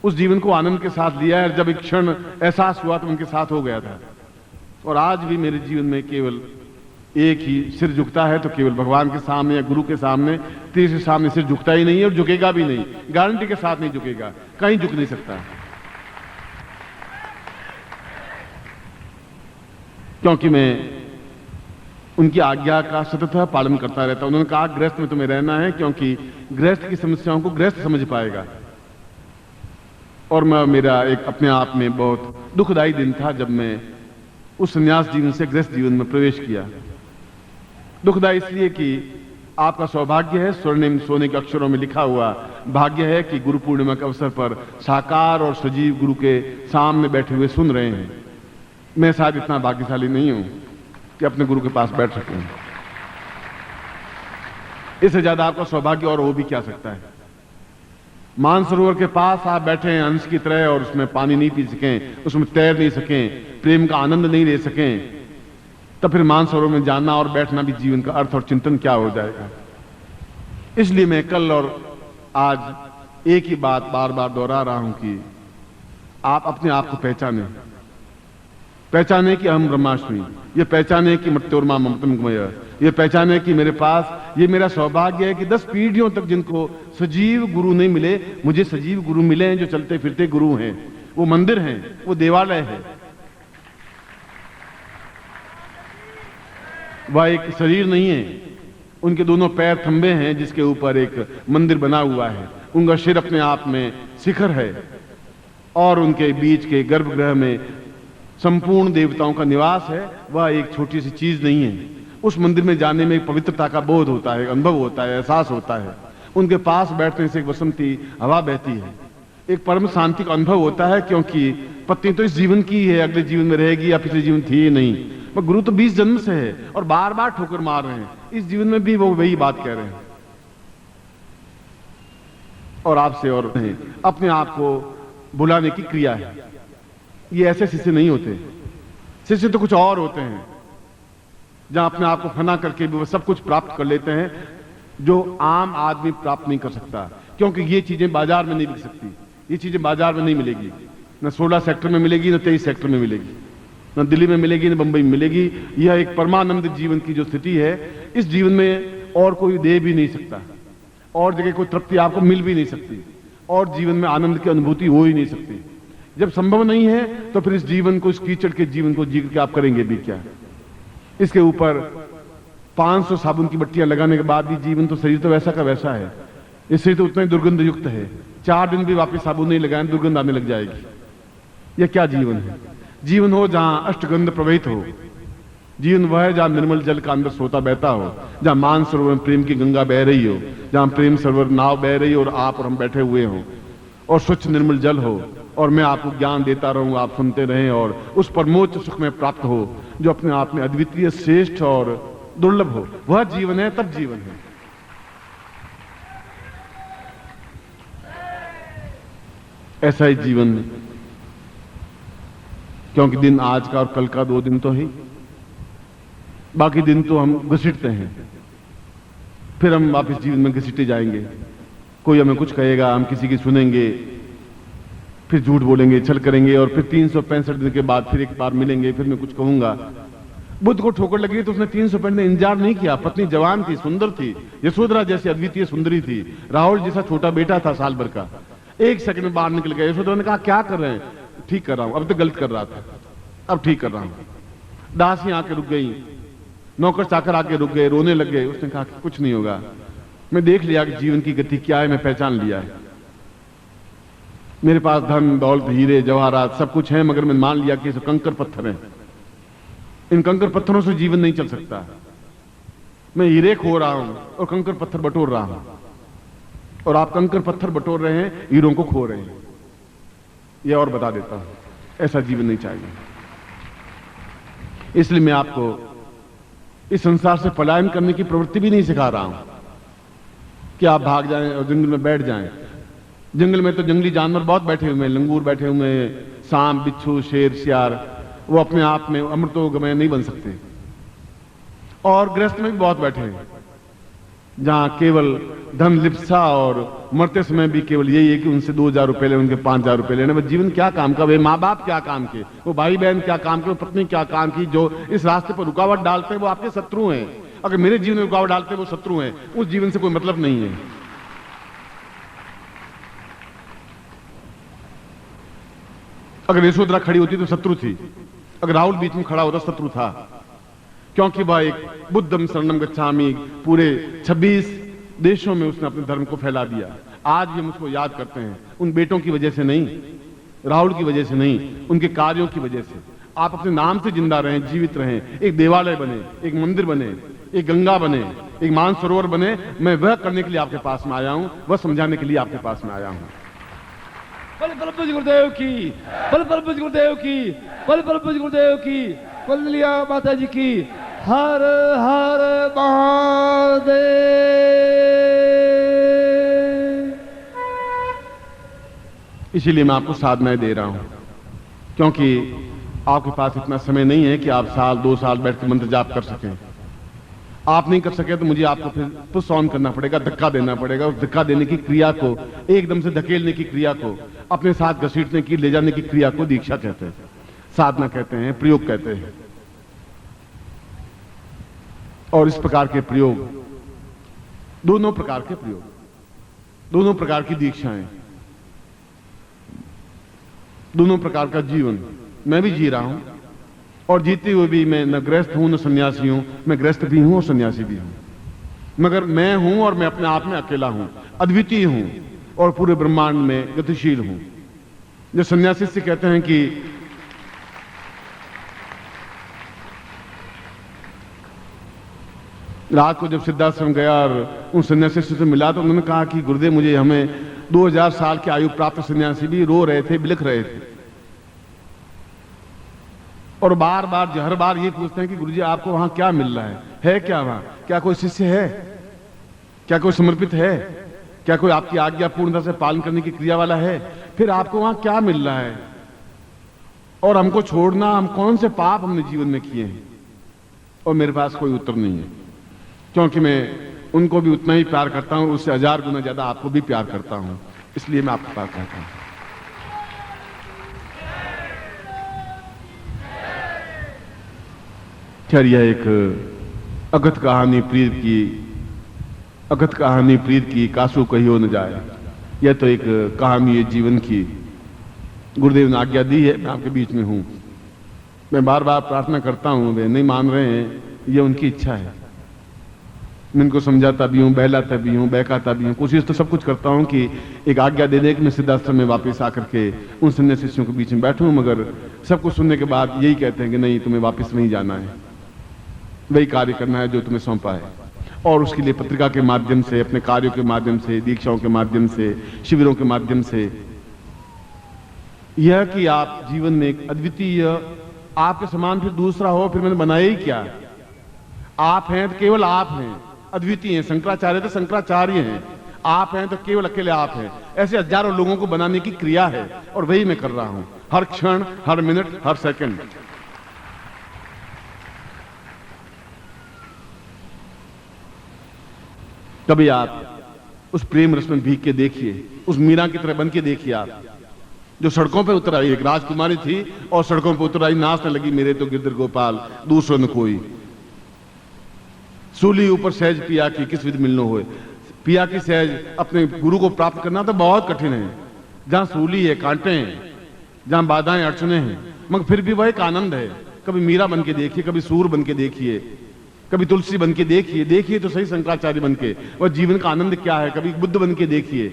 उस जीवन को आनंद के साथ लिया है। जब एक क्षण एहसास हुआ तो उनके साथ हो गया था। और आज भी मेरे जीवन में केवल एक ही सिर झुकता है तो केवल भगवान के सामने या गुरु के सामने। तीसरे सामने सिर झुकता ही नहीं है और झुकेगा भी नहीं, गारंटी के साथ नहीं झुकेगा, कहीं झुक नहीं सकता। क्योंकि मैं उनकी आज्ञा का सतत पालन करता रहता। उन्होंने कहा गृहस्थ में तुम्हें रहना है, क्योंकि गृहस्थ की समस्याओं को गृहस्थ समझ पाएगा। और मेरा एक अपने आप में बहुत दुखदायी दिन था जब मैं उस संन्यास जीवन से गृहस्थ जीवन में प्रवेश किया। दुखदायी इसलिए कि आपका सौभाग्य है, स्वर्णिम सोने के अक्षरों में लिखा हुआ भाग्य है कि गुरु पूर्णिमा के अवसर पर साकार और सजीव गुरु के सामने बैठे हुए सुन रहे हैं। मैं शायद इतना भाग्यशाली नहीं हूं कि अपने गुरु के पास बैठ सकूं। इससे ज्यादा आपका सौभाग्य और हो भी क्या सकता है। मानसरोवर के पास आप बैठे हैं हंस की तरह और उसमें पानी नहीं पी सकें, उसमें तैर नहीं सकें, प्रेम का आनंद नहीं ले सकें, तब फिर मानसरोवर में जाना और बैठना भी जीवन का अर्थ और चिंतन क्या हो जाएगा। इसलिए मैं कल और आज एक ही बात बार बार दोहरा रहा हूं कि आप अपने आप को पहचाने कि हम ब्रह्माष्टमी, ये पहचाने कि मृत्योर्मा ममतमय, ये पहचाने कि मेरे पास ये मेरा सौभाग्य है कि 10 पीढ़ियों तक जिनको सजीव गुरु नहीं मिले, मुझे सजीव गुरु मिले हैं जो चलते फिरते गुरु हैं। वो मंदिर हैं, वो देवालय है, वह एक शरीर नहीं है। उनके दोनों पैर थंबे हैं जिसके ऊपर एक मंदिर बना हुआ है। उनका सिर अपने आप में शिखर है और उनके बीच के गर्भगृह में संपूर्ण देवताओं का निवास है। वह एक छोटी सी चीज नहीं है। उस मंदिर में जाने में एक पवित्रता का बोध होता है, अनुभव होता है, एहसास होता है। उनके पास बैठने से एक बसंती हवा बहती है, एक परम शांति का अनुभव होता है, क्योंकि पत्नी तो इस जीवन की है, अगले जीवन में रहेगी या पिछले जीवन थी ही नहीं। पर गुरु तो 20 जन्म से है और बार बार ठोकर मार रहे हैं। इस जीवन में भी वो वही बात कह रहे हैं और आपसे और अपने आप को बुलाने की क्रिया है। ये ऐसे शिष्य नहीं होते। शिष्य तो कुछ और होते हैं, जहां अपने आप को फना करके भी वो सब कुछ प्राप्त कर लेते हैं जो आम आदमी प्राप्त नहीं कर सकता, क्योंकि ये चीजें बाजार में नहीं बिक सकती। ये चीजें बाजार में नहीं मिलेगी, न 16 सेक्टर में मिलेगी, न 23 सेक्टर में मिलेगी, न दिल्ली में मिलेगी, न बंबई में मिलेगी। यह एक परमानंद जीवन की जो स्थिति है, इस जीवन में और कोई दे भी नहीं सकता, और जगह कोई तृप्ति आपको मिल भी नहीं सकती, और जीवन में आनंद की अनुभूति हो ही नहीं सकती। जब संभव नहीं है तो फिर इस जीवन को, इस कीचड़ के जीवन को जी के आप करेंगे भी क्या। इसके ऊपर 500 साबुन की बट्टियां लगाने के बाद भी जीवन तो, शरीर तो वैसा का वैसा है। इस शरीर तो उतना ही दुर्गंध युक्त है। 4 दिन भी वापस साबुन नहीं लगाएं, दुर्गंध आने लग जाएगी। यह क्या जीवन है। जीवन हो जहां अष्टगंध प्रवहित हो। जीवन वह है जहां निर्मल जल का अंदर सोता बहता हो, जहां मानसरोवर में प्रेम की गंगा बह रही हो, जहां प्रेम सरोवर नाव बह रही हो और आप और हम बैठे हुए हों, और स्वच्छ निर्मल जल हो, और मैं आपको ज्ञान देता रहूं, आप सुनते रहें, और उस परमोच्च सुख में प्राप्त हो जो अपने आप में अद्वितीय, श्रेष्ठ और दुर्लभ हो। वह जीवन है, तब जीवन है। ऐसा ही जीवन, क्योंकि दिन आज का और कल का 2 दिन तो ही, बाकी दिन तो हम घसीटते हैं, फिर हम वापस जीवन में घसीटे जाएंगे। कोई हमें कुछ कहेगा, हम किसी की सुनेंगे, फिर झूठ बोलेंगे, छल करेंगे, और फिर 365 दिन के बाद फिर एक बार मिलेंगे, फिर मैं कुछ कहूंगा। बुद्ध को ठोकर लगी तो उसने 365 दिन इंतजार नहीं किया। पत्नी जवान थी, सुंदर थी, यशोधरा जैसी अद्वितीय सुंदरी थी, राहुल जैसा छोटा बेटा था साल भर का। 1 सेकंड में बाहर निकल गया। यशोधरा ने कहा क्या कर रहे हैं। ठीक कर रहा हूं, अब तो गलत कर रहा था, अब ठीक कर रहा हूं। दासी आके रुक गई, नौकर चाकर आके रुक गए, रोने लग गए। उसने कहा कि कुछ नहीं होगा, मैं देख लिया कि जीवन की गति क्या है, मैं पहचान लिया है। मेरे पास धन दौलत, हीरे जवाहरात सब कुछ है, मगर मैं मान लिया कि ये कंकर पत्थर हैं। इन कंकर पत्थरों से जीवन नहीं चल सकता। मैं हीरे खो रहा हूं और कंकर पत्थर बटोर रहा हूं, और आप कंकर पत्थर बटोर रहे हैं, हीरों को खो रहे हैं। यह और बता देता हूं, ऐसा जीवन नहीं चाहिए। इसलिए मैं आपको इस संसार से पलायन करने की प्रवृत्ति भी नहीं सिखा रहा हूं कि आप भाग जाएं और जंगल में बैठ जाएं। जंगल में तो जंगली जानवर बहुत बैठे हुए हैं, लंगूर बैठे हुए हैं, सांप, बिच्छू, शेर, सियार। वो अपने आप में अमृतोगमय नहीं बन सकते। और गृहस्थ में भी बहुत बैठे हैं। जहां केवल धन लिप्सा और मरते समय भी केवल यही है कि उनसे 2,000 रुपए लेने, उनके 5,000 रुपए लेने। वो जीवन क्या काम का, वे माँ बाप क्या काम के, वो भाई बहन क्या काम के, वो पत्नी क्या काम की। जो इस रास्ते पर रुकावट डालते हैं वो आपके शत्रु हैं। अगर मेरे जीवन में रुकावट डालते हैं वो शत्रु हैं, उस जीवन से कोई मतलब नहीं है। अगर यशोधरा खड़ी होती तो शत्रु थी, अगर राहुल बीच में खड़ा होता शत्रु था, क्योंकि वह एक बुद्धम शरणम गच्छामि पूरे 26 देशों में उसने अपने धर्म को फैला दिया। आज ये मुझको याद करते हैं उन बेटों की वजह से नहीं, राहुल की वजह से नहीं, उनके कार्यों की वजह से। आप अपने नाम से जिंदा रहें, जीवित रहें, एक देवालय बने, एक मंदिर बने, एक गंगा बने, एक मानसरोवर बने। मैं वह करने के लिए आपके पास में आया हूं, वह समझाने के लिए आपके पास में आया हूं। बल बल पूज्य गुरुदेव की, बल बल पूज्य गुरुदेव की, बल बल पूज्य गुरुदेव की, बलिया माता जी की। हर हर महादेव। इसीलिए मैं आपको साधनाएं दे रहा हूं, क्योंकि आपके पास इतना समय नहीं है कि आप साल 2 साल बैठ के मंत्र जाप कर सकें। आप नहीं कर सके तो मुझे आपको फिर पुश ऑन करना पड़ेगा, धक्का देना पड़ेगा। उस धक्का देने की क्रिया को, एकदम से धकेलने की क्रिया को, अपने साथ घसीटने की, ले जाने की क्रिया को दीक्षा कहते हैं, साधना कहते हैं, प्रयोग कहते हैं। और इस प्रकार के प्रयोग, दोनों प्रकार के प्रयोग, दोनों प्रकार की दीक्षाएं, दोनों प्रकार का जीवन मैं भी जी रहा हूं, और जीते हुए भी मैं न गृहस्थ हूं न सन्यासी हूं। मैं गृहस्थ भी हूं और सन्यासी भी हूं, मगर मैं हूं और मैं अपने आप में अकेला हूं, अद्वितीय हूं और पूरे ब्रह्मांड में गतिशील हूं। जो सन्यासी से कहते हैं कि रात को जब सिद्धाश्रम गया और उन सन्यासी से मिला तो उन्होंने कहा कि गुरुदेव मुझे, हमें 2000 साल की आयु प्राप्त सन्यासी भी रो रहे थे, बिलख रहे थे, और बार बार हर बार ये पूछते हैं कि गुरुजी आपको वहां क्या मिल रहा है क्या वहां, क्या कोई शिष्य है, क्या कोई समर्पित है, क्या कोई आपकी आज्ञा पूर्णता से पालन करने की क्रिया वाला है, फिर आपको वहां क्या मिल रहा है, और हमको छोड़ना, हम कौन से पाप हमने जीवन में किए हैं। और मेरे पास कोई उत्तर नहीं है, क्योंकि मैं उनको भी उतना ही प्यार करता हूं, उससे 1000 गुना ज्यादा आपको भी प्यार करता हूं, इसलिए मैं आपके पास कहता हूं। खैर, यह एक अगत कहानी प्रीत की कासू कहियो न जाए। यह तो एक कहानी है जीवन की, गुरुदेव ने आज्ञा दी है, मैं आपके बीच में हूं। मैं बार बार प्रार्थना करता हूं, वे नहीं मान रहे हैं, यह उनकी इच्छा है। मैं इनको समझाता भी हूं, बहलाता भी हूं, बहकाता भी हूं, कोशिश तो सब कुछ करता हूं कि एक आज्ञा दे दे कि मैं सिद्धाश्रम में वापस आकर के उन सन्यासी शिष्यों के बीच में बैठूं, मगर सब कुछ सुनने के बाद यही कहते हैं कि नहीं, तुम्हें वापस नहीं जाना है, वही कार्य करना है जो तुम्हें सौंपा है। और उसके लिए पत्रिका के माध्यम से, अपने कार्यों के माध्यम से, दीक्षाओं के माध्यम से, शिविरों के माध्यम से, यह कि आप जीवन में एक अद्वितीय, आपके समान फिर दूसरा हो, फिर मैंने बनाया ही क्या। आप हैं तो केवल आप हैं, अद्वितीय हैं। शंकराचार्य तो शंकराचार्य हैं, आप हैं तो केवल अकेले आप हैं। ऐसे हजारों लोगों को बनाने की क्रिया है, और वही मैं कर रहा हूं, हर क्षण, हर मिनट, हर सेकंड। कभी आप उस प्रेम रस में भीग के देखिए, उस मीरा की तरह बन के देखिए आप, जो सड़कों पे उतर आई, एक राजकुमारी थी और सड़कों पे उतर आई, नाचने लगी, मेरे तो गिरधर गोपाल दूसरों न कोई। सूली ऊपर सहज पिया की किस विधि मिलनो होए। पिया की सहज अपने गुरु को प्राप्त करना तो बहुत कठिन है, जहां सूली है, कांटे हैं, जहां बाधाएं अड़चने हैं, मगर फिर भी वह एक आनंद है। कभी मीरा बन के देखिए, कभी सूर बन के देखिए, कभी तुलसी बन के देखिए तो सही शंकराचार्य बन के, वह जीवन का आनंद क्या है। कभी बुद्ध बन के देखिए।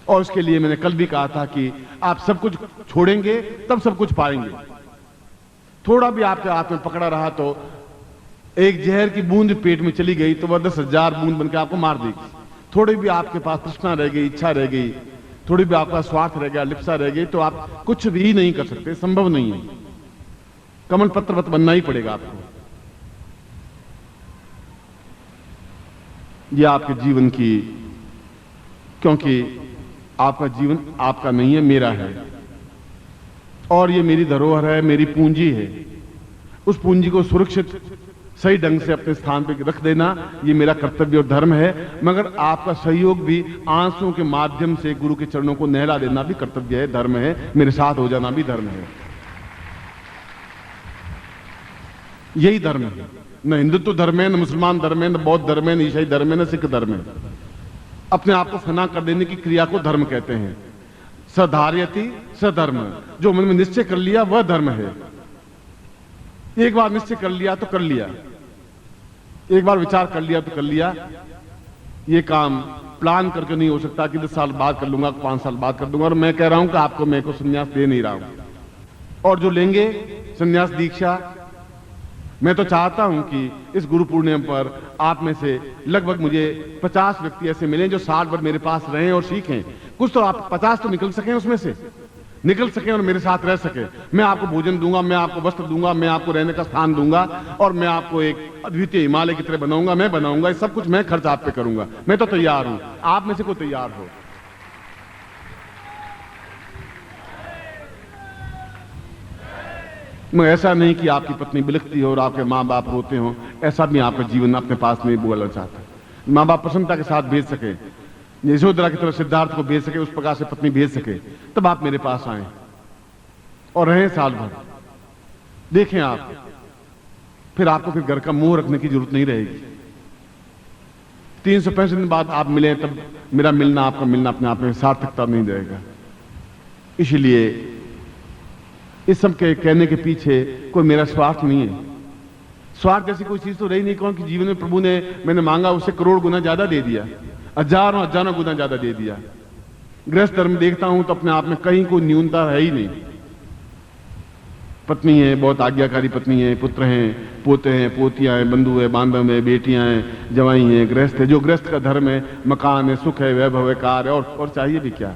और उसके लिए मैंने कल भी कहा था कि आप सब कुछ छोड़ेंगे तब सब कुछ पाएंगे। थोड़ा भी आपके हाथ में पकड़ा रहा तो एक जहर की बूंद पेट में चली गई तो वह 10,000 बूंद बनकर आपको मार देगी। थोड़ी भी आपके पास तृष्णा रह गई, इच्छा रह गई, थोड़ी भी आपका स्वार्थ रह गया, लिप्सा रह गई, तो आप कुछ भी नहीं कर सकते, संभव नहीं है। कमल पत्रवत बनना ही पड़ेगा आपको। यह आपके जीवन की, क्योंकि आपका जीवन आपका नहीं है, मेरा है, और ये मेरी धरोहर है, मेरी पूंजी है। उस पूंजी को सुरक्षित सही ढंग से अपने स्थान पे रख देना, ये मेरा कर्तव्य और धर्म है। मगर आपका सहयोग भी, आंसुओं के माध्यम से गुरु के चरणों को नहला देना भी कर्तव्य है, धर्म है। मेरे साथ हो जाना भी धर्म है। यही धर्म है। न हिंदुत्व धर्म है, न मुसलमान धर्म है, न बौद्ध धर्म है, न ईसाई धर्म है, न सिख धर्म है। अपने आप को फना कर देने की क्रिया को धर्म कहते हैं। सधार्यति सधर्म, जो मन में निश्चय कर लिया वह धर्म है। एक बार निश्चय कर लिया तो कर लिया, एक बार विचार कर लिया तो कर लिया। ये काम प्लान करके नहीं हो सकता कि 10 साल बाद कर लूंगा, 5 साल बाद कर लूंगा। और मैं कह रहा हूं कि आपको मैं को संन्यास दे नहीं रहा हूं। और जो लेंगे संन्यास दीक्षा, मैं तो चाहता हूं कि इस गुरु पूर्णिमा पर आप में से लगभग मुझे 50 व्यक्ति ऐसे मिलें जो 60 बार मेरे पास रहें और सीखें। कुछ तो आप 50 तो निकल सकें, उसमें से निकल सकें और मेरे साथ रह सके। मैं आपको भोजन दूंगा, मैं आपको वस्त्र दूंगा, मैं आपको रहने का स्थान दूंगा, और मैं आपको एक अद्वितीय हिमालय की तरह बनाऊंगा। मैं बनाऊंगा, ये सब कुछ मैं खर्च आप पे करूंगा। मैं तो तैयार हूं, आप में से कोई तैयार हो। मैं ऐसा नहीं कि आपकी पत्नी बिलखती हो और आपके माँ बाप रोते हो, ऐसा भी आपका जीवन अपने पास नहीं बोलना चाहता। माँ बाप प्रसन्नता के साथ भेज सके, यशोधरा की तरफ सिद्धार्थ को भेज सके, उस प्रकार से पत्नी भेज सके, तब आप मेरे पास आए और रहें साल भर। देखें आप, फिर आपको फिर घर का मुंह रखने की जरूरत नहीं रहेगी। 365 दिन बाद आप मिले, तब मेरा मिलना, आपका मिलना अपने आप में सार्थकता नहीं देगा। इसलिए इस सब के कहने के पीछे कोई मेरा स्वार्थ नहीं है। स्वार्थ जैसी कोई चीज तो रही नहीं। कौन कि जीवन में प्रभु ने, मैंने मांगा उससे करोड़ गुना ज्यादा दे दिया, हजारों हजारों गुना ज्यादा दे दिया। गृहस्थ धर्म देखता हूं तो अपने आप में कहीं कोई न्यूनता है ही नहीं। पत्नी है, बहुत आज्ञाकारी पत्नी है, पुत्र हैं, पोते हैं, पोतियां हैं, बंधु है, बांधव है, बेटियां हैं, जवाई हैं, गृहस्थ है। जो गृहस्थ का धर्म है, मकान है, सुख है, वैभव है, कार है, और चाहिए भी क्या।